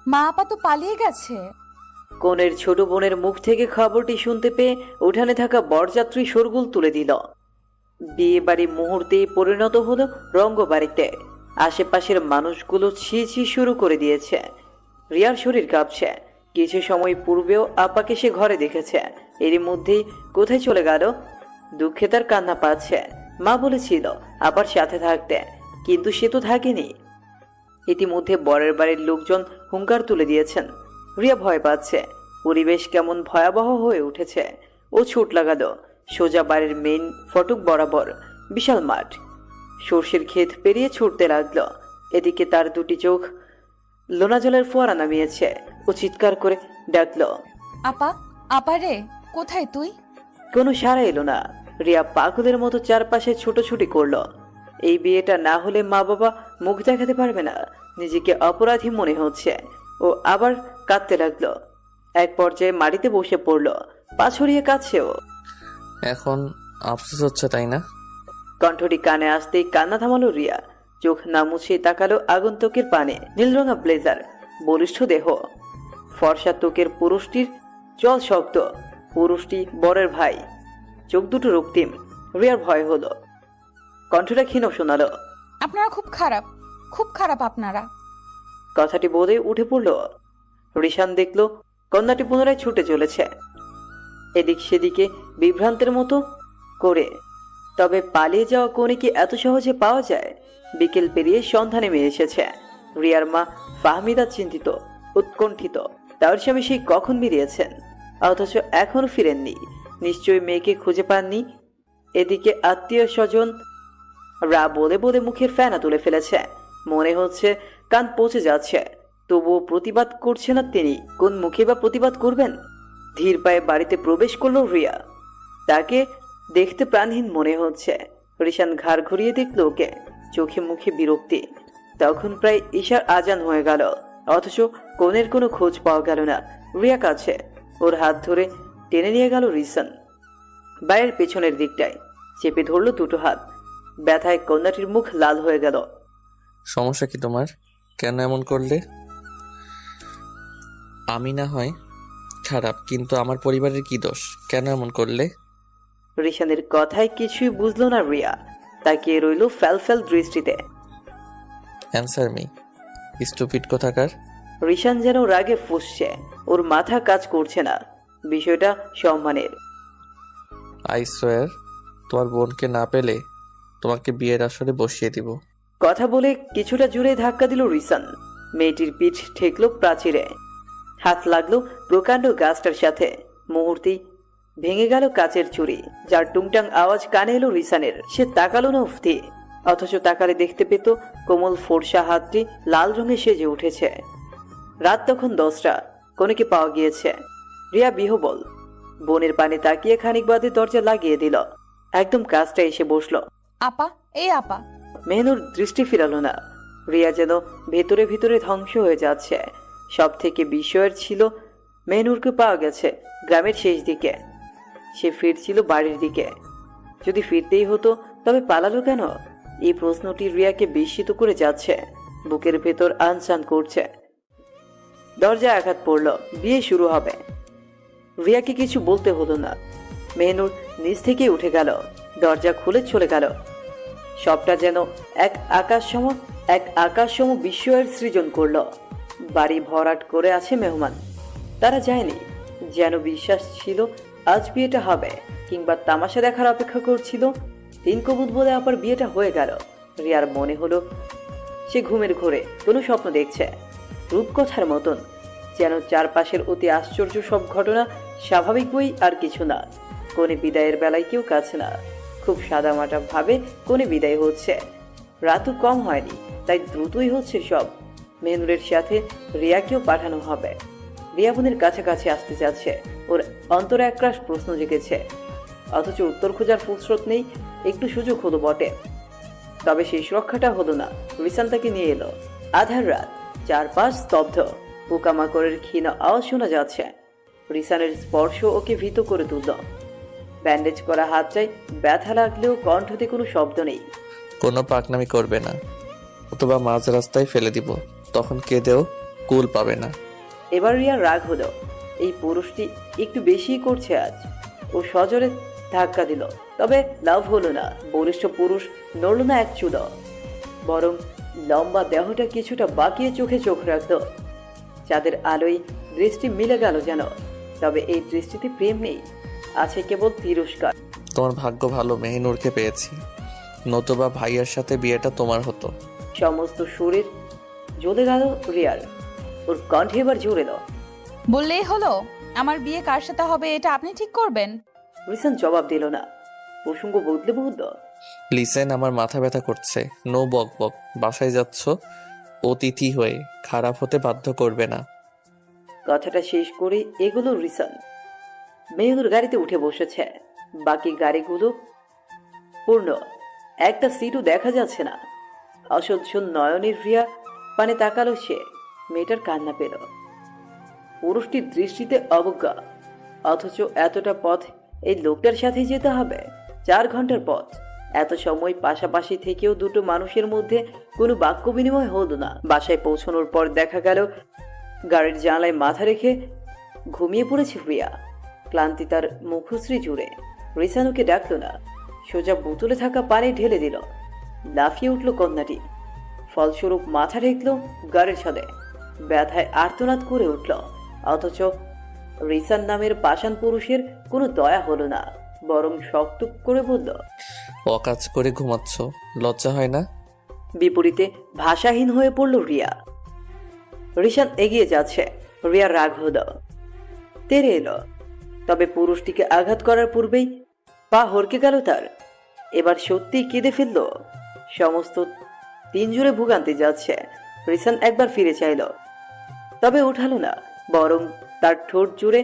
মা আপা তো পালিয়ে গেছে। কনের ছোট বোনের মুখ থেকে খবরটি শুনতে পেয়ে উঠানে থাকা বরযাত্রী শোরগোল তুলে দিল। বিয়ে বাড়ি মুহূর্তেই পরিণত হলো রঙ্গবাড়িতে। আশেপাশের মানুষগুলো ছি ছি শুরু করে দিয়েছে। রিয়ার শরীর কাঁপছে। কিছু সময় পূর্বেও আপাকে সে ঘরে দেখেছে, এরই মধ্যেই কোথায় চলে গেল। দুঃখে তার কান্না পাচ্ছে। মা বলেছিল আপার সাথে থাকতে, কিন্তু সে তো থাকেনি। ইতিমধ্যে বরের বাড়ির লোকজন হুঙ্কার তুলে দিয়েছেন। রিয়া ভয় পাচ্ছে। পরিবেশ কেমন ভয়াবহ হয়ে উঠেছে। ও ছুট লাগালো সোজা বাড়ির মেইন ফটক বরাবর। বিশাল মাঠ, সর্ষের ক্ষেত পেরিয়ে ছুটতে লাগলো। এদিকে তার দুটি চোখ লোনা জলের ফোয়ারা নামিয়েছে। ও চিৎকার করে ডাকলো, আপা, আপা রে, কোথায় তুই? কোনো সাড়া এলো না। রিয়া পাগলের মতো চারপাশে ছোটাছুটি করলো। এই বিয়েটা না হলে মা বাবা মুখ দেখাতে পারবে না। নিজেকে অপরাধী মনে হচ্ছে। ও আবার কাঁদতে লাগলো। এক পর্যায়ে মাটিতে বসে পড়লো, পা ছড়িয়ে কাঁদছে ও। এখন আফসোস হচ্ছে তাই না? কণ্ঠটি কানে আসতেই কান্না থামালো রিয়া। চোখ না মুছে তাকালো আগন্তুকের পানে। নীলরঙা ব্লেজার, বলিষ্ঠ দেহ, ফর্সা ত্বকের পুরুষটির জল শক্ত। পুরুষটি বরের ভাই, চোখ দুটো রক্তিম। রিয়ার ভয় হলো। কণ্ঠটা ক্ষীণ শোনালো, আপনারা খুব খারাপ, খুব খারাপ আপনারা। কথাটি বোধে উঠে পড়ল। রিশান দেখলো কন্যাটি পুনরায় ছুটে চলেছে এদিক সেদিকে বিভ্রান্তের মতো করে। তবে পালিয়ে যাওয়া কোনে কি এত সহজে পাওয়া যায়? বিকেল পেরিয়ে সন্ধ্যা নেমে এসেছে। রিয়ার মা ফাহমিদা চিন্তিত, উৎকণ্ঠিত। তার স্বামী সেই কখন বেরিয়েছেন, অথচ এখনো ফিরেননি। নিশ্চয়ই মেয়েকে খুঁজে পাননি। এদিকে আত্মীয় স্বজন রা বলে বলে মুখের ফেনা তুলে ফেলেছে। মনে হচ্ছে কান পচে যাচ্ছে। তবুও প্রতিবাদ করছে না তিনি। কোন মুখে বা প্রতিবাদ করবেন? ধীর পায়ে বাড়িতে প্রবেশ করলো রিয়া। তাকে দেখতে প্রাণহীন মনে হচ্ছে। রিশান ঘাড় ঘুরিয়ে দেখল ওকে, চোখে মুখে বিরক্তি। তখন প্রায় ঈশার আজান হয়ে গেল, অথচ কোনের কোনো খোঁজ পাওয়া গেল না। রিয়া কাছে, ওর হাত ধরে টেনে নিয়ে গেল রিশান। বাইরের পেছনের দিকটায় চেপে ধরল দুটো হাত। ব্যথায় কন্যাটির মুখ লাল হয়ে গেল। সমস্যা কি তোমার? কেন এমন করলে? আমি না হয় খারাপ, কিন্তু আমার পরিবারের কি দোষ? কেন এমন করলে? রিশানের কথায় কিছুই বুঝলো না রিয়া। তাকিয়ে রইল ফ্যাল দৃষ্টিতে। অ্যান্সার মি, স্টুপিড কোথাকার। রিশান যেন রাগে ফুঁসছে। ওর মাথা কাজ করছে না। বিষয়টা সম্মানের। আই সোয়ার, তোমার বোনকে না পেলে তোমাকে বিয়ের আসরে বসিয়ে দিব। কথা বলে কিছুটা জোরে ধাক্কা দিল রিশান। মেয়েটির পিঠ ঠেকলো প্রাচীরে। হাত লাগলো প্রকাণ্ড গাছটার সাথে। মুহূর্তেই ভেঙে গেল কাচের চুড়ি, যার টুংটাং আওয়াজ কানে এলো রিশানের। সে তাকালো না উফতি, অথচ তাকালে দেখতে পেত কোমল ফর্সা হাতটি লাল রঙে সেজে উঠেছে। রাত তখন 10টা। কনেকে পাওয়া গিয়েছে। রিয়া বিহবল। বোনের পানে তাকিয়ে খানিক বাদে দরজা লাগিয়ে দিল। একদম কাজটা এসে বসলো। আপা, এই আপা। মেহনুর দৃষ্টি ফিরালো না। রিয়া যেন ভেতরে ভেতরে ধ্বংস হয়ে যাচ্ছে। সব থেকে বিস্ময়ের ছিল মেহনুরকে পাওয়া গেছে গ্রামের শেষ দিকে। সে ফিরছিল বাড়ির দিকে। যদি ফিরতেই হতো তবে পালালো কেন? এই প্রশ্নটি রিয়াকে বিস্মিত করে যাচ্ছে। বুকের ভেতর আনচান করছে। দরজায় আঘাত পড়ল। বিয়ে শুরু হবে। রিয়াকে কিছু বলতে হলো না। মেহনুর নিচ থেকে উঠে গেল, দরজা খুলে চলে গেল। সবটা যেন এক আকাশসম বিস্ময়ের সৃজন করল। বাড়ি ভরাট করে আছে মেহমান। তারা যায়নি। যেন বিশ্বাস ছিল আজ বিয়েটা হবে, কিংবা তামাশা দেখার অপেক্ষা করছিল। 3 কবুত বলে আবার বিয়েটা হয়ে গেল। রিয়ার মনে হলো সে ঘুমের ঘোরে কোনো স্বপ্ন দেখছে, রূপকথার মতন। যেন চারপাশের অতি আশ্চর্য সব ঘটনা স্বাভাবিক বই আর কিছু না। কোনে বিদায়ের বেলায় কেউ কাছে না। খুব সাদামাটা ভাবে কোনে বিদায় হচ্ছে। রাতও কম হয়নি, তাই দ্রুতই হচ্ছে সব। মেহনুরের সাথে রিয়াকেও পাঠানো হবে। রিয়া বোনের কাছাকাছি আসতে যাচ্ছে। ওর অন্তরে একরাশ প্রশ্ন জেগেছে, অথচ উত্তর খোঁজার ফুসরত নেই। একটু সুযোগ হলো বটে, তবে সেই সুরক্ষাটা হলো না। রিশান তাকে নিয়ে এলো। আধার রাত, চারপাশ স্তব্ধ। পোকামাকড়ের ক্ষীণ আওয়াজ শোনা যাচ্ছে। রিশানের স্পর্শ ওকে ভীত করে তুলল। ব্যান্ডেজ করা হাতটায় ব্যথা লাগলেও কণ্ঠতে কোনো শব্দ নেই। কোনো পাকনামি করবে না, অথবা মাঝ রাস্তায় ফেলে দিব, তখন কেঁদেও কুল পাবে না। এবার রিয়ার রাগ হলো। এই পুরুষটি একটু বেশি করছে আজ। ও সজোরে ধাক্কা দিল, তবে লাভ হলো না। বলিষ্ঠ পুরুষ নড়ল না এক চুলো, বরং লম্বা দেহটা কিছুটা বাঁকিয়ে চোখে চোখ রাখল। চাঁদের আলোয় দৃষ্টি মিলে গেল যেন, তবে এই দৃষ্টিতে প্রেম নেই, আছে কেবল তিরস্কার। তোমার ভাগ্য ভালো মেহিনুরকে পেয়েছি, নতুবা ভাইয়ার সাথে বিয়েটা তোমার হতো। সমস্ত শরীর জ্বলে গেল রিয়ার। ওর কণ্ঠে এবার জোরে এলো। বললেই হলো আমার বিয়ে কার সাথে হবে এটা আপনি ঠিক করবেন। রিসান জবাব দিল না, প্রসঙ্গ বদলে বলল, লিসেন, আমার মাথা ব্যথা করছে। নো বক বক, বাসায় যাচ্ছ অতিথি হয়ে, খারাপ হতে বাধ্য করবে না। কথাটা শেষ করে এগুলো রিসান মেহুর গাড়িতে উঠে বসেছে। বাকি গাড়িগুলো পূর্ণ, একটা সিটও দেখা যাচ্ছে না। অসহ্য নয়নের রিয়া পানে তাকালো সে। মেয়েটার কান্না পেল। পুরুষটির দৃষ্টিতে অবজ্ঞা, অথচ এতটা পথ এই লোকটার সাথেই যেতে হবে। 4 ঘন্টার পথ। এত সময় পাশাপাশি থেকেও দুটো মানুষের মধ্যে কোনো বাক্য বিনিময় হলো না। বাসায় পৌঁছানোর পর দেখা গেল গাড়ির জানালায় মাথা রেখে ঘুমিয়ে পড়েছে রিয়া। ক্লান্তি তার মুখশ্রী জুড়ে। রিসানুকে ডাকলো না, সোজা বোতলে থাকা পানি ঢেলে দিল। লাফিয়ে উঠল কন্যাটি, ফলস্বরূপ মাথা ঠেকল গাড়ির ছাদে। ব্যথায় আর্তনাদ করে উঠল, অথচ রিসান নামের পাষাণ পুরুষের কোনো দয়া হলো না, বরং শক্ত করে বলল, অকাজ করে ঘুমাচ্ছ, লজ্জা হয় না? বিপরীতে ভাষাহীন হয়ে পড়ল রিয়া। রিসান এগিয়ে যাচ্ছে, রিয়ার রাগ হলো, তেরে এলো। তবে পুরুষটিকে আঘাত করার পূর্বেই পা হড়কে গেল তার। এবার সত্যিই কেঁদে ফেলল। সমস্ত 3 জুড়ে ভোগান্তি যাচ্ছে। রিসান একবার ফিরে চাইল, তবে উঠালো না, বরং তার ঠোঁট জুড়ে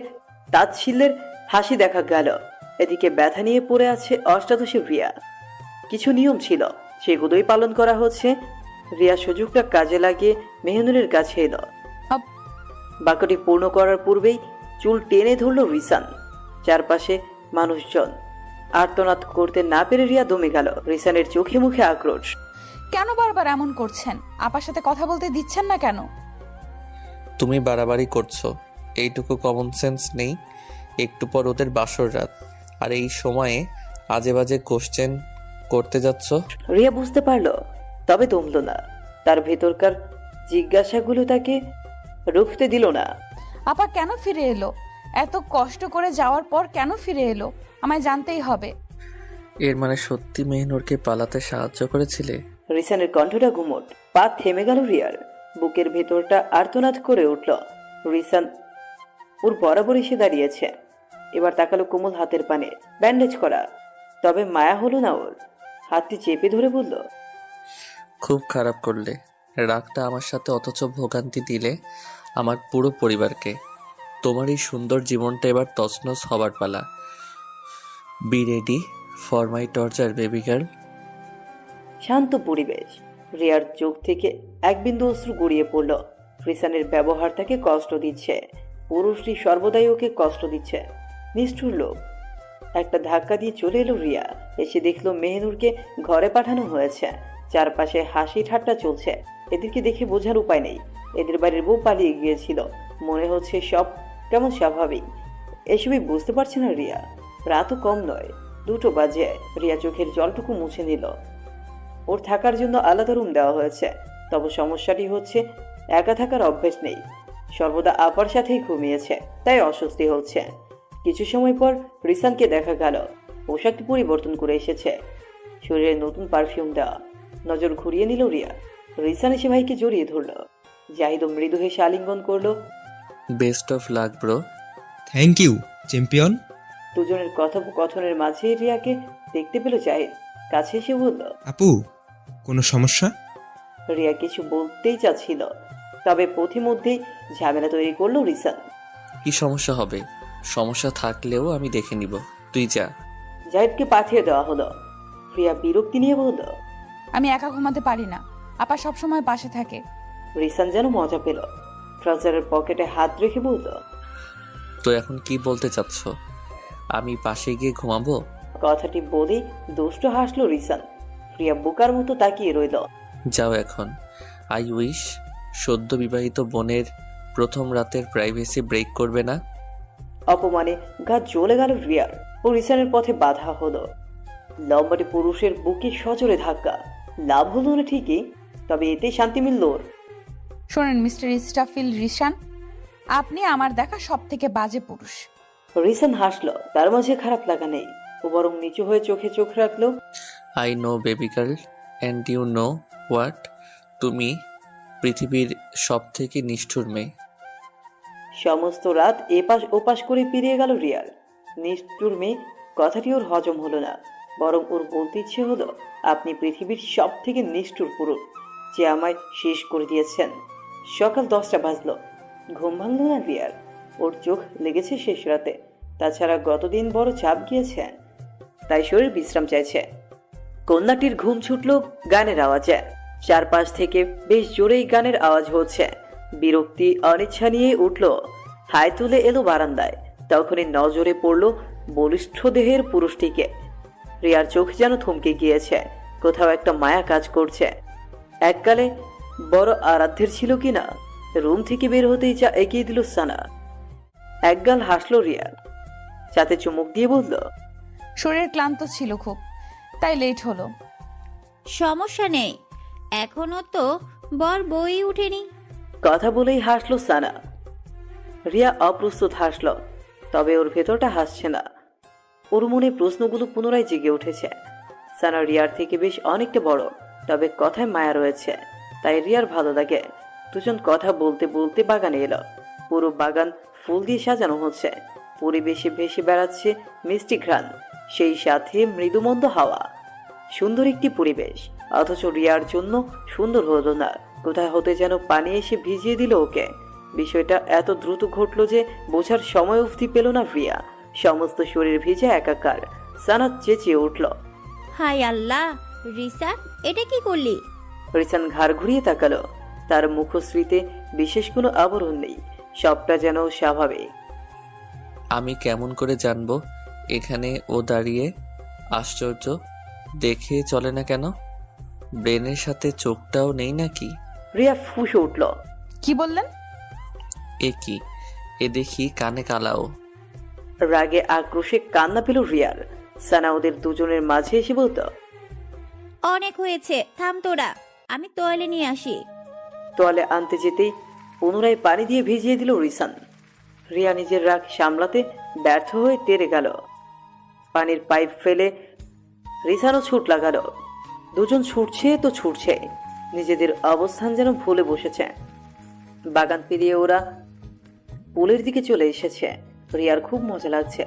তাচ্ছিল্যের হাসি দেখা গেল। এদিকে ব্যথা নিয়ে পড়ে আছে অষ্টাদশী রিয়া। কিছু নিয়ম ছিল, সেগুলোই পালন করা হচ্ছে। রিয়া সুযোগটা কাজে লাগিয়ে মেহনুরের কাছে এলো। আপ- বাক্যটি পূর্ণ করার পূর্বেই চুল টেনে ধরল রিসান। চারপাশে মানুষজন। আর্তনাদ করতে না পেরে রিয়া দমে গেল। রিসানের চোখে মুখে আক্রোশ। কেন বারবার এমন করছেন? আপার সাথে কথা বলতে দিচ্ছেন না কেন? তুমি বাড়াবাড়ি করছো, এইটুকু কমন সেন্স নেই? একটু পর ওদের বাসর রাত, আর এই সময়ে আজে বাজে কোশ্চেন করতে যাচ্ছ। রিয়া বুঝতে পারলো, তবে দমল না। তার ভেতরকার জিজ্ঞাসাগুলো তাকে রুখতে দিল না। আপা কেন ফিরে এলো? এত কষ্ট করে যাওয়ার পর কেন ফিরে এলো? আমায় জানতেই হবে। এর মানে সত্যি মেহিনুরকে পালাতে সাহায্য করেছিলে? রিসানের কণ্ঠটা ঘুমট। পা থেমে গেল রিয়ার। বুকের ভেতরটা আর্তনাদ করে উঠল। রিসান ওর বরাবর এসে দাঁড়িয়েছে। এবার তাকালো কোমল হাতের পানে, ব্যান্ডেজ করা। তবে মায়া হলো না ওর। হাতটি চেপে ধরে বলল, খুব খারাপ করলে রাগটা আমার সাথে, অথচ ভোগান্তি দিলে আমার পুরো পরিবারকে। তোমার এই সুন্দর জীবনটা এবার তছনছ হবার পালা। Be ready for my torture baby girl. শান্ত পরিবেশ। রিয়ার চোখ থেকে এক বিন্দু অশ্রু গড়িয়ে পড়ল। রিসানের ব্যবহার তাকে কষ্ট দিচ্ছে। পুরুষটি সর্বদাই ওকে কষ্ট দিচ্ছে। নিষ্ঠুর লোক। একটা ধাক্কা দিয়ে চলে এলো রিয়া। এসে দেখলো মেহনুরকে ঘরে পাঠানো হয়েছে। চারপাশে হাসি ঠাট্টা চলছে। এদেরকে দেখে বোঝার উপায় নেই এদের বাড়ির বউ পালিয়ে গিয়েছিল। মনে হচ্ছে সব কেমন স্বাভাবিক। এসবই বুঝতে পারছে না রিয়া। রাতও কম নয়, 2টো বাজে। রিয়া চোখের জলটুকু মুছে নিল। ওর থাকার জন্য আলাদা রুম দেওয়া হয়েছে, তবে সমস্যাটি হচ্ছে একা থাকার অভ্যেস নেই। সর্বদা আপার সাথেই ঘুমিয়েছে, তাই অস্বস্তি হচ্ছে। কিছু সময় পর রিসানকে দেখা গেল। পোশাকটি পরিবর্তন করে এসেছে, শরীরে নতুন পারফিউম দেওয়া। নজর ঘুরিয়ে নিল রিয়া। রিসান এসে ভাইকে জড়িয়ে ধরল। জাহিদ মৃদু হেসে আলিঙ্গন করলো। Best of luck bro. Thank you champion. দুজনের কথোপকথনের মাঝে রিয়াকে দেখতে পেল জাহিদ। কাছে এসে বলল, আপু, কোনো সমস্যা? রিয়া কিছু বলতেই চাচ্ছিল, তবে পথিমধ্যেই ঝামেলা তৈরি করলো রিসান। কি সমস্যা হবে? সমস্যা থাকলেও আমি দেখে নিব, তুই যা। জাহিদকে পাঠিয়ে দেওয়া হলো। রিয়া বিরক্তি নিয়ে বলল, আমি একা ঘুমাতে পারি না, আপা সবসময় পাশে থাকে। রিসান যেন মজা পেল। ট্রাউজারের পকেটে হাত রেখে বলল, তো এখন কি বলতে চাচ্ছ? আমি পাশে গিয়ে ঘুমাবো? কথাটি বলেই দুষ্ট হাসলো রিসান। রিয়া বোকার মতো তাকিয়ে রইল। যাও এখন। আই উইশ সদ্য বিবাহিত বোনের প্রথম রাতের প্রাইভেসি ব্রেক করবে না? অপমানে গা জ্বলে গেল রিয়ার ও রিসানের পথে বাধা হলো। লম্বাটে পুরুষের বুকে সজোরে ধাক্কা। লাভ হলো না ঠিকই, তবে এতে শান্তি মিলল ওর। শোনেন মিস্টার ইস্টাফিল রিশান, আপনি আমার দেখা সব থেকে বাজে পুরুষ। রিসান হাসলো, তার মাঝে খারাপ লাগা নেই। ও বরং নিচু হয়ে চোখে চোখ রাখলো। I know baby girl, and you know what? তুমি পৃথিবীর সব থেকে নিষ্ঠুর মেয়ে। সমস্ত রাত এপাশ ওপাশ করে পেরিয়ে গেল রিয়ার। নিষ্ঠুর মেয়ে কথাটি ওর হজম হলো না, বরং ওর বলতে ইচ্ছে হলো, আপনি পৃথিবীর সব থেকে নিষ্ঠুর পুরুষ, যে আমায় শেষ করে দিয়েছেন। সকাল 10টা বাজলো, ঘুম ভাঙল না রিয়ার। ওর চোখ লেগেছে শেষ রাতে, তাছাড়া গতদিন বড় চাপ গিয়েছে, তাই শরীর বিশ্রাম চাইছে। কন্যাটির ঘুম ছুটল গানের আওয়াজে। চারপাশ থেকে বেশ জোরেই গানের আওয়াজ হচ্ছে। বিরক্তি অনিচ্ছা নিয়ে উঠল, হাই তুলে এলো বারান্দায়। তখনই নজরে পড়ল বলিষ্ঠ দেহের পুরুষটিকে। রিয়ার চোখ যেন থমকে গিয়েছে, কোথাও একটা মায়া কাজ করছে। এককালে বড় আরাধ্যের ছিল কিনা। রুম থেকে বের হতেই চা এগিয়ে দিল সানা। একগাল হাসলো রিয়া, চাতে চুমুক দিয়ে বলল, শরীর ক্লান্ত ছিল খুব, তাই লেট হলো। সমস্যা নেই, এখনো তো বর বই উঠেনি। কথা বলেই হাসলো সানা। রিয়া অপ্রস্তুত হাসলো, তবে ওর ভেতরটা হাসছে না। ওর মনে প্রশ্নগুলো পুনরায় জেগে উঠেছে। সানা রিয়ার থেকে বেশ অনেকটা বড়, তবে কথায় মায়া রয়েছে, তাই রিয়ার ভালো লাগে। দুজন কথা বলতে বলতে বাগানে এলো। পুরো বাগান ফুল দিয়ে সাজানো হচ্ছে। পরিবেশে ভেসে বেড়াচ্ছে মিষ্টি ঘ্রাণ, সেই সাথে মৃদুমন্দ হাওয়া। সুন্দর একটি পরিবেশ, অথচ রিয়ার জন্য সুন্দর হলো না। কোথায় হতে যেন পানি এসে ভিজিয়ে দিল ওকে। বিষয়টা এত দ্রুত ঘটলো যে বোঝার সময় অবধি পেল না রিয়া। সমস্ত শরীর ভিজে একাকার। সানা চেঁচিয়ে উঠল, হাই আল্লাহ, রিসা এটা কি করলি? রিসান ঘাড় ঘুরিয়ে তাকালো। তার মুখশ্রীতে বিশেষ কোনো আবরণ নেই, সবটা যেন স্বাভাবিক। আমি কেমন করে জানবো এখানে ও দাঁড়িয়ে? আশ্চর্য, দেখে চলে না কেন? ব্রেনের সাথে চোখটাও নেই নাকি? রিয়া ফুঁসে উঠল। কি বললেন? এ কি, এ দেখি কানে কালাও। রাগে আক্রোশে কান্না পেল রিয়ার। সানা ওদের দুজনের মাঝে এসে বলতো, অনেক হয়েছে, থাম তোরা, আমি তোয়ালে নিয়ে আসি। তোয়ালে আনতে যেতেই পুনরায় পানি দিয়ে ভিজিয়ে দিল রিসান। রিয়া নিজের রাগ সামলাতে ব্যর্থ হয়ে তেড়ে গেল। পানির পাইপ ফেলে রিসানও ছুট লাগালো। দুজন ছুটছে তো ছুটছে, নিজেদের অবস্থান যেন ভুলে বসেছে। বাগান পেরিয়ে ওরা পুলের দিকে চলে এসেছে। রিয়ার খুব মজা লাগছে,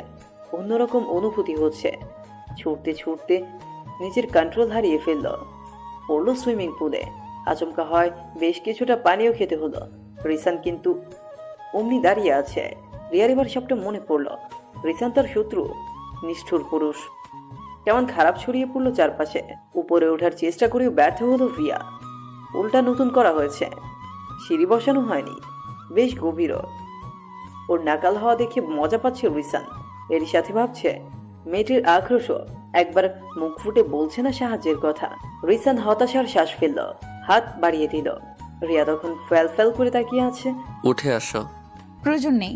অন্যরকম অনুভূতি হচ্ছে। ছুটতে ছুটতে নিজের কন্ট্রোল হারিয়ে ফেলল, পড়ল সুইমিং পুলে। আচমকা হয় বেশ কিছুটা পানিও খেতে হলো। রিসান কিন্তু অমনি দাঁড়িয়ে আছে। রিয়ার এবার সবটা মনে পড়ল। রিসান তার শত্রু, নিষ্ঠুর পুরুষ। কেমন খারাপ ছড়িয়ে পড়লো চারপাশে। উপরে ওঠার চেষ্টা করেও ব্যর্থ হলো রিয়া। উল্টা নতুন করা হয়েছে, সিঁড়ি বসানো হয়নি, বেশ গভীর। ওর নাকাল হওয়া দেখে মজা পাচ্ছে রিসান। এর সাথে ভাবছে মেয়েটির আক্রোশ একবার মুখ ফুটে বলছে না সাহায্যের কথা। রিসান হতাশার শ্বাস ফেলল, হাত বাড়িয়ে দিল। রিয়া তখন ফ্যাল ফ্যাল করে তাকিয়ে আছে। উঠে আসো। প্রয়োজন নেই।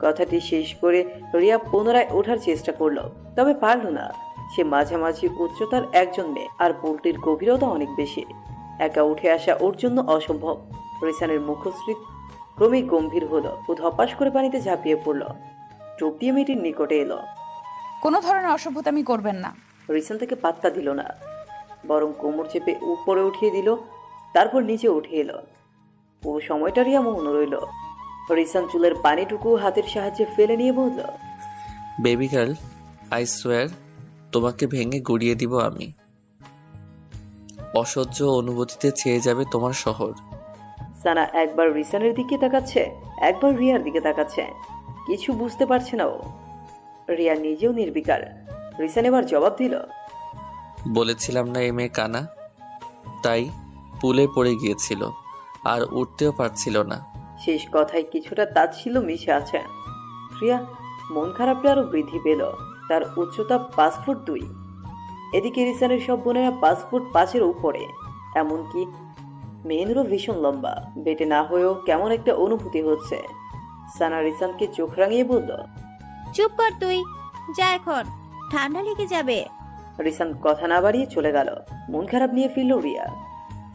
কথাটি শেষ করে রিয়া পুনরায় ওঠার চেষ্টা করলো, তবে পারল না। সে মাঝামাঝি উচ্চতার একজন মেয়ে, আর পুলটির গভীরতা অনেক বেশি। একা উঠে আসা ওর জন্য অসম্ভব। রিসানের মুখশ্রী ক্রমেই গম্ভীর হলো। ও ধপাস করে পানিতে ঝাঁপিয়ে পড়ল, চোখ দিয়ে মেয়েটির নিকটে এলো। কোনো ধরনের অসভ্যতামি করবেন না। রিসান তাকে পাত্তা দিল না, বরং কোমর চেপে উপরে উঠিয়ে দিল, তারপর নিচে উঠে এলো। পুরো সময়টা রিয়া মৌন রইল। রিসান চুলের পানিটুকু হাতের সাহায্যে ফেলে নিয়ে বলল, বেবি গার্ল, আই সোয়ার তোমাকে ভেঙে গুড়িয়ে দিব আমি। অসহ্য অনুভূতিতে ছেয়ে যাবে তোমার শহর। সানা একবার রিসানের দিকে তাকাচ্ছে, একবার রিয়ার দিকে তাকাচ্ছে। কিছু বুঝতে পারছে না ও। রিয়া নিজেও নির্বিকার। রিসান এবার জবাব দিল, বলেছিলাম না এই মেয়ে কানা, তাই পুলে পড়ে গিয়েছিল আর উঠতেও পারছিল না। শেষ কথায় কিছুটা তাচ্ছিল্য মিশে আছে। রিয়া মন খারাপটা আরো বৃদ্ধি পেল। তার উচ্চতা 5 ফুট 2। এদিকে রিসানের সব বোনেরা 5 ফুট 5-এর উপরে। এমনকি মেহনুরও ভীষণ লম্বা, বেটে না হয়েও কেমন একটা অনুভূতি হচ্ছে। সানা রিসানকে চোখ রাঙিয়ে বলল। চুপ কর তুই, যা এখন, ঠান্ডা লেগে যাবে। রিসান কথা না বাড়িয়ে চলে গেল। মন খারাপ নিয়ে ফিরল রিয়া।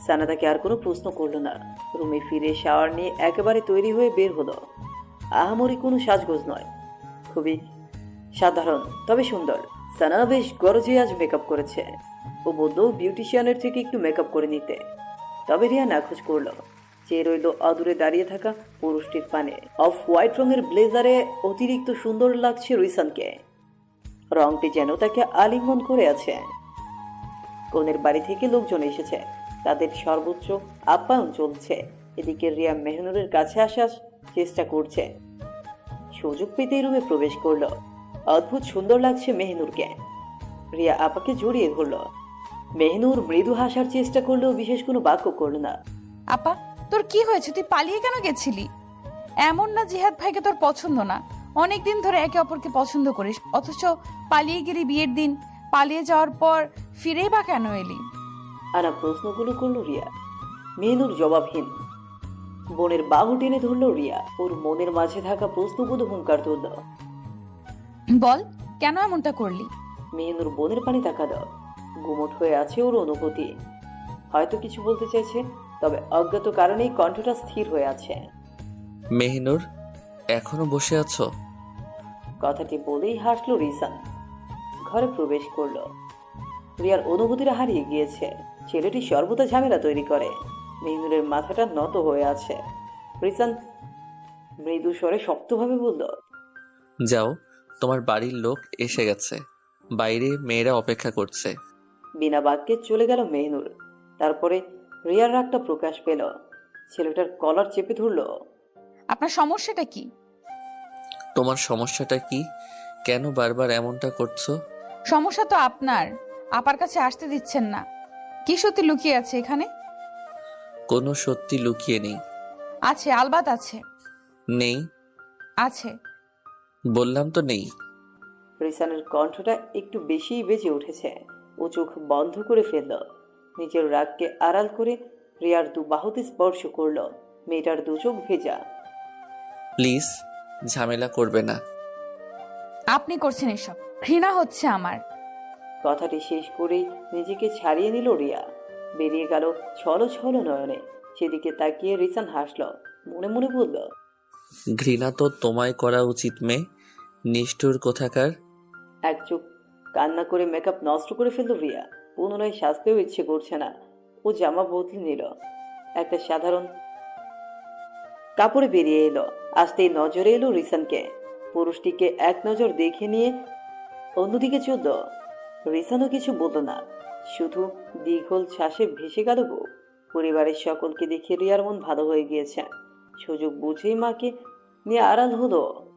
সানা তাকে আর কোনো প্রশ্ন করলো না। রুমে ফিরে শাওয়ার নিয়ে একেবারে তৈরি হয়ে বের হলো। আহামরি কোনো সাজগোজ নয়, খুবই সাধারণ তবে সুন্দর। সানা বেশ গরজে আজ মেকআপ করেছে। ও বলল বিউটিশিয়ানের থেকে একটু মেকআপ করে নিতে, তবে রিয়া নাখোশ করলো। চেয়ে রইল অদূরে দাঁড়িয়ে থাকা পুরুষটির পানে। অফ হোয়াইট রঙের ব্লেজারে অতিরিক্ত সুন্দর লাগছে রিসানকে। রংটি যেন তাকে আলিঙ্গন করে আছে। কনের বাড়ি থেকে লোকজন এসেছে, তাদের সর্বোচ্চ আপ্যায়ন চলছে। এদিকে রিয়া মেহনুরের কাছে আসার চেষ্টা করছে। সুযোগ পেতেই রুমে প্রবেশ করলো। অদ্ভুত সুন্দর লাগছে মেহনুরকে। রিয়া আপাকে জড়িয়ে ধরল। মেহনুর মৃদু হাসার চেষ্টা করলেও বিশেষ কোনো বাক্য করল না। আপা, তোর কি হয়েছে? তুই পালিয়ে কেন গেছিলি? এমন না জিহাদ ভাইকে তোর পছন্দ না, অনেকদিন ধরে একে অপরকে পছন্দ করিস, অথচ পালিয়ে গেলি বিয়ের দিন। পালিয়ে যাওয়ার পর ফিরেই বা কেন এলি? আনা প্রশ্নগুলো করলো রিয়া। মেহনুর জবাবহীন। বোনের বাহু টেনে ধরলো রিয়া। ওর মনের মাঝে থাকা প্রশ্নগুলো হুঙ্কার তুলল। বল, কেন এমনটা করলি? মেহনুর বোনের পানি তাকালো। গুমট হয়ে আছে ওর অনুভূতি। হয়তো কিছু বলতে চাইছে, তবে অজ্ঞাত কারণেই কণ্ঠটা স্থির হয়ে আছে। মেহিনুর, এখনো বসে আছো? কথাটি বলেই হাসলো রিসান। ঘরে প্রবেশ করলো। রিয়ার অনুভূতিটা হারিয়ে গিয়েছে। ছেলেটি সর্বদা ঝামেলা তৈরি করে। মেহনুরের মাথাটা নত হয়ে আছে। রিসান মৃদু স্বরে শক্তভাবে বলল। যাও, তোমার বাড়ির লোক এসে গেছে, বাইরে মেয়েরা অপেক্ষা করছে। বিনা বাক্যে চলে গেল মেহনুর। তারপরে রিয়ার রাগটা প্রকাশ পেল। ছেলেটার কলার চেপে ধরলো। আপনার সমস্যাটা কি? তোমার সমস্যাটা কি? কেন বারবার এমনটা করছো? সমস্যা তো আপনার, আপার কাছে আসতে দিচ্ছেন না। কি সত্যি লুকিয়ে আছে এখানে? কোনো সত্যি লুকিয়ে নেই। আছে, আলবাত আছে। নেই। আছে। বললাম তো নেই। রিসানের কণ্ঠটা একটু বেশিই বেজে উঠেছে। ও চোখ বন্ধ করে ফেলল। নিজের রাগকে আড়াল করে রিয়ার দু বাহুতে স্পর্শ করল। মেয়েটার দু চোখ ভেজা। প্লিজ, ঝামেলা করবে না। আপনি করছেন এসব, ঘৃণা হচ্ছে আমার। কথাটি শেষ করেই নিজেকে ছাড়িয়ে নিল রিয়া। বেরিয়ে গেল ছলো ছলো নয়নে। সেদিকে তাকিয়ে রিসান হাসল। মনে মনে বলল, ঘৃণা তো তোমায় করা উচিত মেয়ে, নিষ্ঠুর কোথাকার। এক চোখ কান্না করে মেকআপ নষ্ট করে ফেলল রিয়া। পুনরায় সাজতেও ইচ্ছে করছে না। ও জামা বদলে নিল। একটা সাধারণ কাপড়ে বেরিয়ে এলো। আসতেই নজরে এলো রিসানকে। পুরুষটিকে এক নজর দেখে নিয়ে অন্যদিকে চলল। রিসানও কিছু বলল না, শুধু দীঘল শ্বাসে ভেসে গেল বুক। পরিবারের সকলকে দেখে রিয়ার মন ভালো হয়ে গিয়েছে। সুযোগ বুঝেই মাকে নিয়ে আড়াল হলো।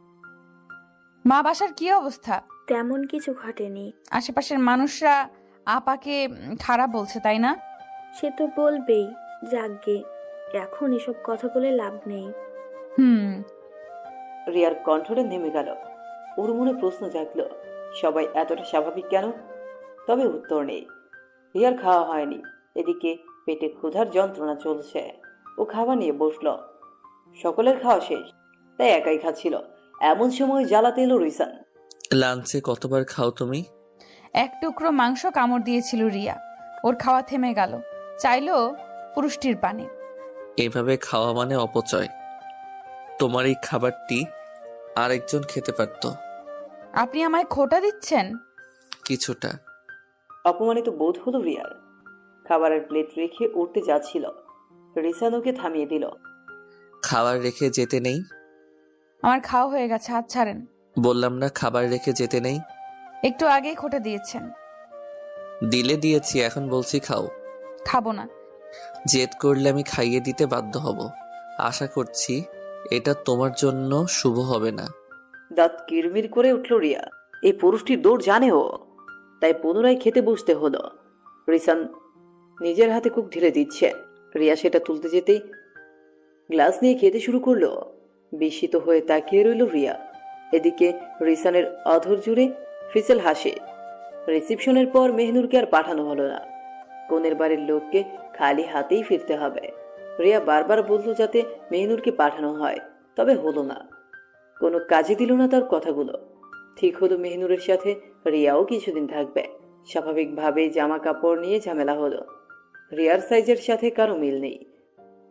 মা, বাসার কি অবস্থা? তেমন কিছু ঘটেনি। আশেপাশের মানুষরা আপাকে খারাপ বলছে, তাই না? সে তো বলবেই, যাকগে, এখন এসব কথা বলে লাভ নেই। হুম। রিয়ার কণ্ঠটা নেমে গেল। ওর মনে প্রশ্ন জাগলো, সবাই এতটা স্বাভাবিক কেন? তবে উত্তর নেই। রিয়ার খাওয়া হয়নি। এদিকে পেটে ক্ষুধার যন্ত্রণা চলছে। ও খাবার নিয়ে বসলো। সকলের খাওয়া শেষ, তাই একাই খাচ্ছিল। এমন সময় জ্বালাতে এলো রিসান। লাঞ্চে কতবার খাও তুমি? এক টুকরো মাংস কামড় দিয়েছিল রিয়া। ওর খাওয়া থেমে গেল। চাইলো পুরুষটির পানি। এভাবে খাওয়া মানে অপচয়। তোমার এই খাবারটি আরেকজন খেতে পারত। আপনি আমায় খোটা দিচ্ছেন? কিছুটা। অপমানিত বোধ হলো রিয়ার। খাবারের প্লেট রেখে উঠতে যাচ্ছিল। রিসান ওকে থামিয়ে দিল। খাবার রেখে যেতে নেই। আমার খাওয়া হয়ে গেছে, হাত ছাড়েন। বললাম না খাবার রেখে যেতে নেই। একটু আগেই খোটা দিয়েছেন। দিলে দিয়েছি, এখন বলছি খাও। খাবো না। জেদ করলে আমি খাইয়ে দিতে বাধ্য হব। আশা করছি এটা তোমার জন্য শুভ হবে না। দাঁত কিরমির করে উঠল রিয়া। এই পুরুষটির দৌড় জানে ও, তাই পুনরায় খেতে বসতে হলো। রিসান নিজের হাতে কুক ঢেলে দিচ্ছে। রিয়া সেটা তুলতে যেতেই গ্লাস নিয়ে খেতে শুরু করলো। বিস্মিত হয়ে তাকিয়ে রইল রিয়া। এদিকে রিসানের অধর জুড়ে ফিসেল হাসে। রিসিপশনের পর মেহনুরকে আর পাঠানো হলো না। কনের বাড়ির লোককে খালি হাতেই ফিরতে হবে। রিয়া বারবার বলল যাতে মেহনুরকে পাঠানো হয়, তবে হলো না। কোনো কাজে দিল না তার কথাগুলো। ঠিক হলো মেহনুরের সাথে রিয়াও কিছুদিন থাকবে। স্বাভাবিকভাবেই জামা কাপড় নিয়ে ঝামেলা হলো। রিয়ার সাইজের সাথে কারো মিল নেই।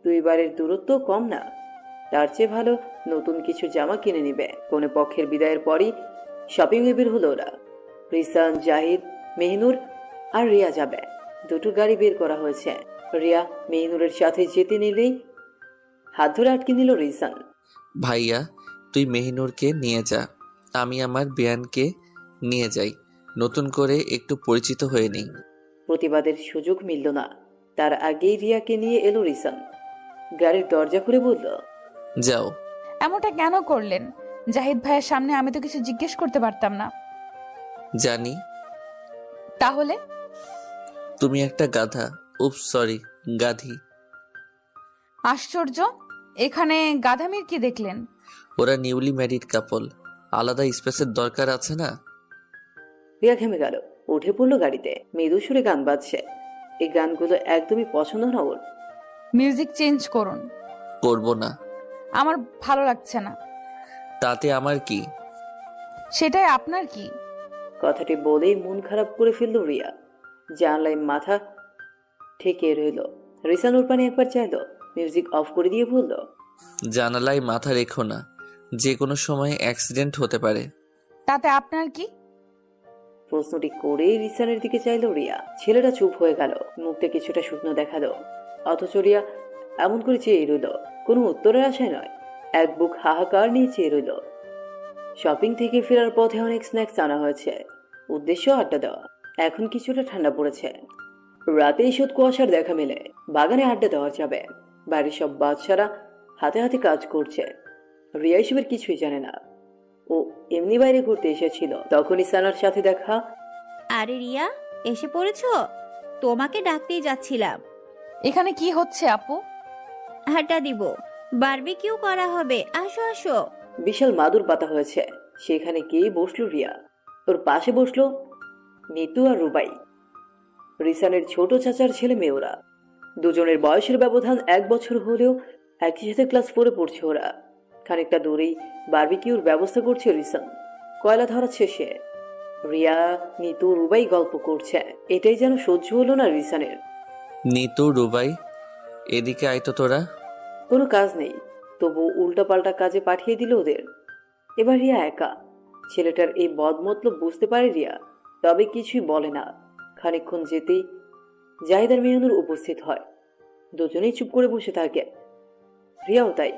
2 বারের দূরত্ব কম না। তার চেয়ে ভালো নতুন কিছু জামা কিনে নিবে। কোনো পক্ষের বিদায়ের পরই শপিং এ বের হলো ওরা। রিসান, জাহিদ, মেহনুর আর রিয়া যাবে। 2টো গাড়ি বের করা হয়েছে। রিয়া মেহনুরের সাথে যেতে নিলেই হাত ধরে আটকে নিল রিসান। ভাইয়া, তুই মেহিনুরকে নিয়ে যা, আমি আমার বিয়ানকে নিয়ে যাই, নতুন করে একটু পরিচিত হয়ে নিই। প্রতিবাদের সুযোগ মিলল না। তার আগেই রিয়াকে নিয়ে এলো রিসান। গাড়ির দরজা খুলে বলল, যাও। এমনটা কেন করলেন? জাহিদ ভাইয়ের সামনে আমি তো কিছু জিজ্ঞেস করতে পারতাম না। জানি তাহলে তুমি একটা গাধা। উপস, সরি, গাধি। আশ্চর্য, এখানে গাধামির কি দেখলেন? ওরা নিউলি ম্যারিড কাপল, আলাদা স্পেসের দরকার আছে না? রিয়া থেমে গেল, উঠে পড়লো গাড়িতে। মৃদু সুরে গান বাজছে। এই গানগুলো একদমই পছন্দ না ওর। মিউজিক চেঞ্জ করুন। করব না। আমার ভালো লাগছে না। তাতে আমার কি? সেটাই আপনার কি? কথাটি বলেই মন খারাপ করে ফেলল রিয়া। জানলায় মাথা ঠেকে রইল। রিসান ওর পানে একবার চাইল, মিউজিক অফ করে দিয়ে বলল, জানালায় মাথা রেখো না, যে কোনো সময় অ্যাক্সিডেন্ট হতে পারে। তাতে আপনার কি? প্রশ্নটি করেই রিসানের দিকে চাইল রিয়া। ছেলেটা চুপ হয়ে গেল, মুখটা কিছুটা শুকনো দেখালো। অথচ রিয়া এমন করে চেয়ে রইল, কোনো উত্তরের আশায় নয়, এক বুক হাহাকার নিয়ে চেয়ে রইল। শপিং থেকে ফেরার পথে অনেক স্ন্যাক্স আনা হয়েছে, উদ্দেশ্য আড্ডা দেওয়া। এখন কিছুটা ঠান্ডা পড়েছে। রাতে ঈষৎ কুয়াশার দেখা মেলে। বাগানে আড্ডা দেওয়া যাবে। বাড়ির সব বাচ্চারা হাতে হাতে কাজ করছে। রিয়া এসবের কিছুই জানে না। ও এমনি বাইরে ঘুরতে এসেছিল, তখনই সানার সাথে দেখা। আরে রিয়া, এসে পড়েছো? তোমাকে ডাকতেই যাচ্ছিলাম। এখানে কি হচ্ছে আপু? আড্ডা দিব, বারবিকিউ করা হবে, আসো আসো। বিশাল মাদুর পাতা হয়েছে, সেখানে গিয়ে বসলো রিয়া। ওর পাশে বসলো নিতু আর রুবাই, রিসানের ছোট চাচার ছেলে মেয়ে ওরা। দুজনের বয়সের ব্যবধান 1 বছর হলেও একই সাথে ক্লাস 4-এ পড়ছে ওরা। খানিকটা দূরেই বারবিকিউর ব্যবস্থা করছে রিসান। কয়লা ধরাচ্ছে সে। রিয়া, নিতু, রুবাই গল্প করছে। এটাই যেন সহ্য হলো না রিসানের। নিতু, রুবাই, এদিকে আয় তো তোরা। কোনো কাজ নেই, তবু উল্টাপাল্টা কাজে পাঠিয়ে দিল ওদের। এবার রিয়া একা। ছেলেটার এই বদমতলব বুঝতে পারে রিয়া, তবে কিছুই বলে না। খানিকক্ষণ যেতেই জাহিদ আর মেহনুর উপস্থিত হয়। দুজনেই চুপ করে বসে থাকে, রিয়াও তাই।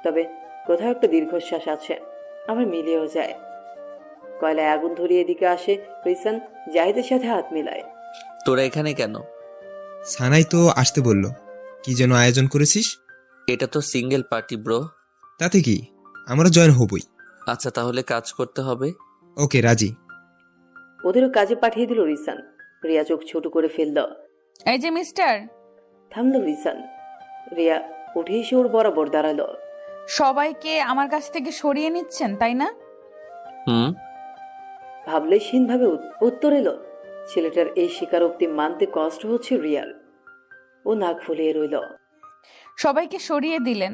তবে কোথাও একটা দীর্ঘশ্বাস আছে, আমার মিলিয়েও যায়। কয়লায় আগুন ধরিয়ে এদিকে আসে রিসান, জাহিদের সাথে হাত মিলায়। তোরা এখানে কেন? সানাই তো আসতে বলল। কি যেন আয়োজন করেছিস? এটা তো সিঙ্গেল পার্টি ব্রো। তাতে কি, আমরা জয়েন হবই। আচ্ছা, তাহলে কাজ করতে হবে। ওকে, রাজি। ওদেরও কাজে পাঠিয়ে দিল রিসান। রিয়া চোখ ছোট করে ফেলল। এই যে মিস্টার। থামলো রিসান। রিয়া উঠে এসে ওর বরাবর দাঁড়ালো। সবাইকে আমার কাছ থেকে সরিয়ে নিচ্ছেন, তাই না? হুম। ভাবলেশহীনভাবে উত্তর এলো। ছেলেটার এই স্বীকারোক্তি মানতে কষ্ট হচ্ছে রিয়ার। ও নাক ফুলিয়ে রইল। সবাইকে সরিয়ে দিলেন,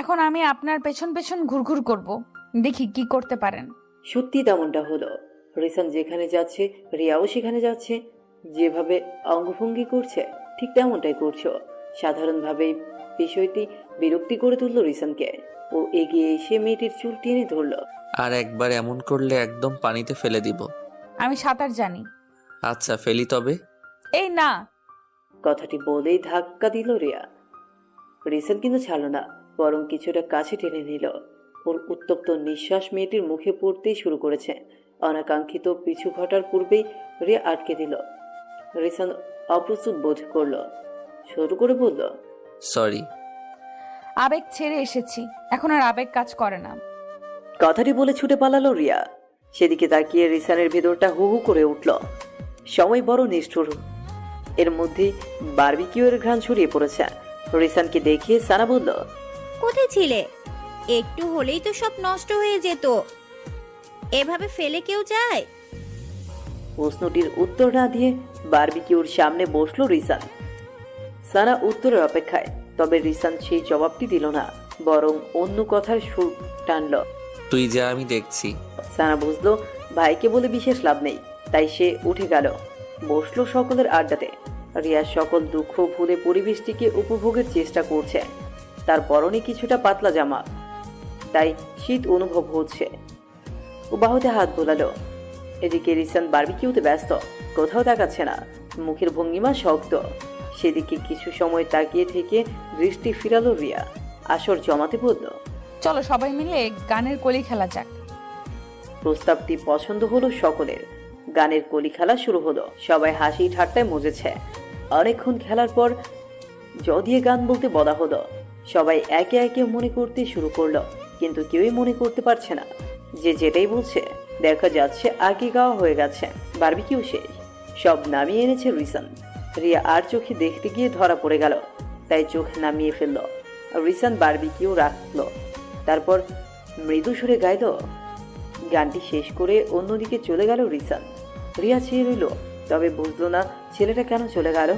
এখন আমি আপনার পেছন পেছন ঘুরঘুর করব, দেখি কি করতে পারেন। সত্যি তেমনটা হলো। রিসান যেখানে যাচ্ছে রিয়াও সেখানে যাচ্ছে। যেভাবে অঙ্গভঙ্গি করছে ঠিক তেমনটাই করছো। সাধারণভাবেই বিষয়টি বিরক্তি করে তুলল রিসানকে। ও এগিয়ে এসে মেয়েটির চুল টেনে ধরল। আর একবার এমন করলে একদম পানিতে ফেলে দিব। আমি সাঁতার জানি। আচ্ছা, ফেলি তবে। এই না। কথাটি বলেই ধাক্কা দিল রিয়া। রিসান কিন্তু ছাড়ল না, বরং কিছুটা কাছে টেনে নিল। ওর উত্তপ্ত নিঃশ্বাস মেয়েটির মুখে পড়তেই শুরু করেছে। অনাকাঙ্ক্ষিত পিছু ঘটার পূর্বেই রিয়া আটকে দিল। রিসান অপ্রস্তুত বোধ করল, শুরু করে বলল, সরি। আবেগ ছেড়ে এসেছি, এখন আর আবেগ কাজ করে না। কথাটি বলে ছুটে পালালো রিয়া। সেদিকে তাকিয়ে রিসানের ভেতরটা হু হু করে উঠল। সময় বড় নিষ্ঠুর। এর মধ্যেই বারবিকিউয়ের ঘ্রাণ ছড়িয়ে পড়েছে। রিসানকে দেখিয়ে সানা বলল, কোথায় ছিলে? একটু হলেই তো সব নষ্ট হয়ে যেত। এভাবে ফেলে কেউ যায়? প্রশ্নটির উত্তর না দিয়ে বারবিকিউর সামনে বসলো রিসান। সানা উত্তরের অপেক্ষায়, তবে রিসান সেই জবাবটি দিল না, বরং অন্য কথার সুর টানল। তুই যা, আমি দেখছি। সানা বুঝলো ভাইকে বলে বিশেষ লাভ নেই, তাই সে উঠে গেল, বসলো সকলের আড্ডাতে। রিয়া সকল দুঃখ ভুলে পরিবেশটিকে উপভোগের চেষ্টা করছে। তার পরনে কিছুটা পাতলা জামা, তাই শীত অনুভব হচ্ছে। ও বাহুতে হাত বোলালো। এদিকে রিসান বারবিকিউতে ব্যস্ত, কোথাও তাকাচ্ছে না, মুখের ভঙ্গিমা শক্ত। সেদিকে কিছু সময় তাকিয়ে থেকে দৃষ্টি ফিরালো রিয়া। আসর জমাতে বলল, চলো সবাই মিলে গানের কলি খেলা যাক। প্রস্তাবটি পছন্দ হলো সকলের। গানের কলি খেলা শুরু হলো। সবাই হাসি ঠাট্টায় মজেছে। অনেকক্ষণ খেলার পর জ দিয়ে গান বলতে বলা হলো। সবাই একে একে মনে করতে শুরু করলো, কিন্তু কেউই মনে করতে পারছে না। যে যেটাই বলছে দেখা যাচ্ছে আগে গাওয়া হয়ে গেছে। বারবিকিউ শেষ, সব নামিয়ে এনেছে রিসান। রিয়া আর চোখে দেখতে গিয়ে ধরা পড়ে গেল, তাই চোখ নামিয়ে ফেলল। রিসান বারবিকিউ রাখলো, তারপর মৃদু সুরে গাইল। গানটি শেষ করে অন্যদিকে চলে গেল রিসান। রিয়া চেয়ে রইল, তবে বুঝলো না ছেলেটা কেন চলে গেল।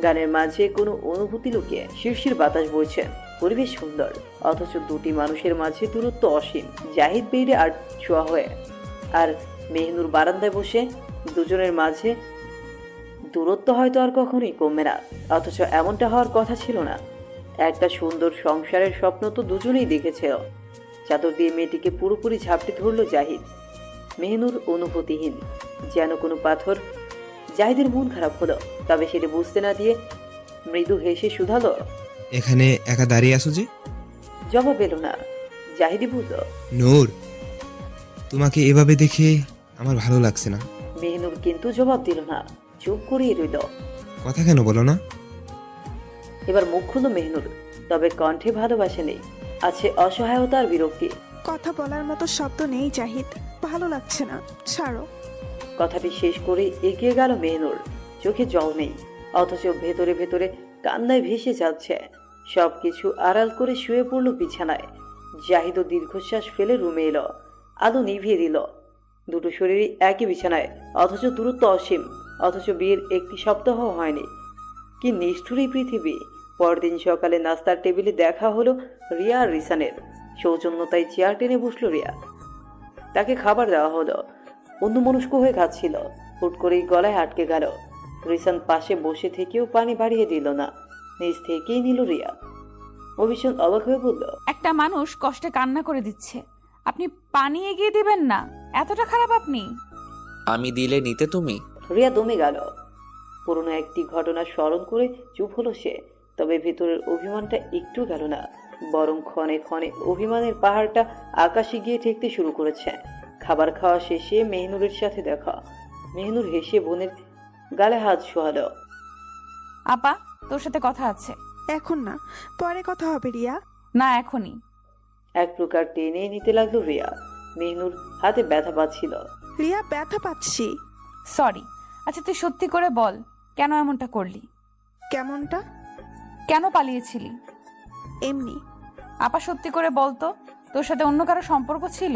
গানের মাঝে কোনো অনুভূতি লুকিয়ে শিরশির বাতাস বইছে, পরিবেশ সুন্দর, অথচ দুটি মানুষের মাঝে দূরত্ব অসীম। জাহিদ বেইরে আর ছোঁয়া হয়ে, আর মেহনুর বারান্দায় বসে। দুজনের মাঝে দূরত্ব হয়তো আর কখনোই কমবে না, অথচ এমনটা হওয়ার কথা ছিল না। একটা সুন্দর সংসারের স্বপ্ন তো দুজনেই দেখেছিল। চাদর দিয়ে মেয়েটিকে পুরোপুরি ঝাপটে ধরল জাহিদ। মেহনুর অনুভূতিহীন, যেন কোনো পাথর। জাহিদের মন খারাপ হলো, তবে সেটা বুঝতে না দিয়ে মৃদু হেসে শুধালো। এখানে একা দাঁড়িয়ে আছো যে? জবাব এলো না। জাহিদি বলল, নূর, তোমাকে এভাবে দেখে আমার ভালো লাগছে না। মেহনুর কিন্তু জবাব দিল না, চুপ করিয়ে রইল। কথা কেন বলো না? এবার মুখ খুলল মেহনুর, তবে কণ্ঠে ভালোবাসা নেই, আছে অসহায়তা আর বিরক্তি। কথা বলার মতো শব্দ নেই জাহিদ, ভালো লাগছে না, ছাড়ো। কথাটি শেষ করে এগিয়ে গেল মেহনুর। চোখে জল নেই, অথচ ভেতরে ভেতরে কান্নায় ভেসে যাচ্ছে। সবকিছু আড়াল করে শুয়ে পড়ল বিছানায়। জাহিদও দীর্ঘশ্বাস ফেলে রুমে এলো, আলো নিভিয়ে দিল। দুটো শরীরই একই বিছানায়, অথচ দূরত্ব অসীম। অথচ বিয়ের একটি সপ্তাহ হয়নি। কি নিষ্ঠুর এই পৃথিবী। পরদিন সকালে নাস্তার টেবিলে দেখা হলো রিয়া আর রিসানের। সৌজন্যতায় চেয়ার টেনে বসলো রিয়া, তাকে খাবার দেওয়া হলো। অন্যমনস্ক হয়ে খাচ্ছিল, হুট করেই গলায় আটকে গেল। রিসান পাশে বসে থেকেও পানি বাড়িয়ে দিল না, নিজ থেকেই নিল রিয়া। ও ভীষণ অবাক হয়ে বলল, একটা মানুষ কষ্টে কান্না করে দিচ্ছে, আপনি পানি এগিয়ে দিবেন না? এতটা খারাপ আপনি? আমি দিলে নিতে তুমি? রিয়া দমে গেল। পুরনো একটি ঘটনা স্মরণ করে চুপ হলো সে, তবে ভেতরের অভিমানটা একটু গেল না, বরং ক্ষণে ক্ষণে অভিমানের পাহাড়টা আকাশে গিয়ে ঠেকতে শুরু করেছে। খাবার খাওয়া শেষে মেহনুরের সাথে দেখা। মেহনুর হেসে বোনের গালে হাত শোয়ালো। আপা, তোর সাথে কথা আছে। এখন না, পরে কথা হবে রিয়া। না, এখনই। এক প্রকার টেনে নিতে লাগলো রিয়া। মেহনুর হাতে ব্যথা পাচ্ছিল। রিয়া, ব্যথা পাচ্ছি। সরি। আচ্ছা তুই সত্যি করে বল, কেন এমনটা করলি? কেমনটা? কেন পালিয়েছিলি? এমনি। আপা সত্যি করে বলতো, তোর সাথে অন্য কারো সম্পর্ক ছিল?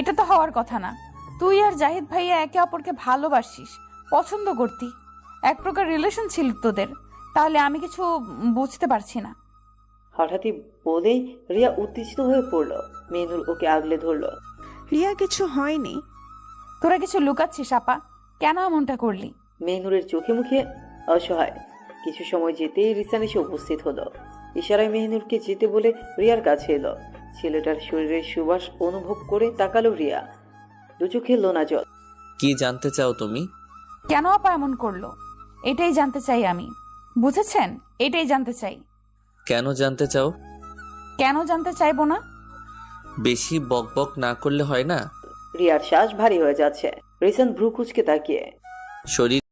এটা তো হওয়ার কথা না। তুই আর জাহিদ ভাইয়া একে অপরকে ভালোবাসিস, পছন্দ করতি, এক প্রকার রিলেশন ছিল তোদের। তাহলে আমি কিছু বুঝতে পারছি না। হঠাৎই বলেই রিয়া উত্তেজিত হয়ে পড়ল। মেহনুর ওকে আগলে ধরলো। রিয়া, কিছু হয়নি। তোরা কিছু লুকাচ্ছিস আপা, কেন এমনটা করলি? মেহনুরের চোখে মুখে অসহায়। কিছু সময় যেতেই রিসান এসে উপস্থিত হলো। ইশারায় মেহনুরকে যেতে বলে রিয়ার কাছে এলো। ছেলেটার শরীরের সুবাস অনুভব করে তাকালো রিয়া, দু চোখে লোনা জল। কি জানতে চাও তুমি? কেন আপা এমন করলো, এটাই জানতে চাই আমি। বুঝেছেন? এটাই জানতে চাই। কেন জানতে চাও? কেন জানতে চাইবো না? বেশি বকবক না করলে হয় না? রিয়ার শ্বাস ভারী হয়ে যাচ্ছে। রিসান ভ্রু কুচকে তাকিয়ে, শরীর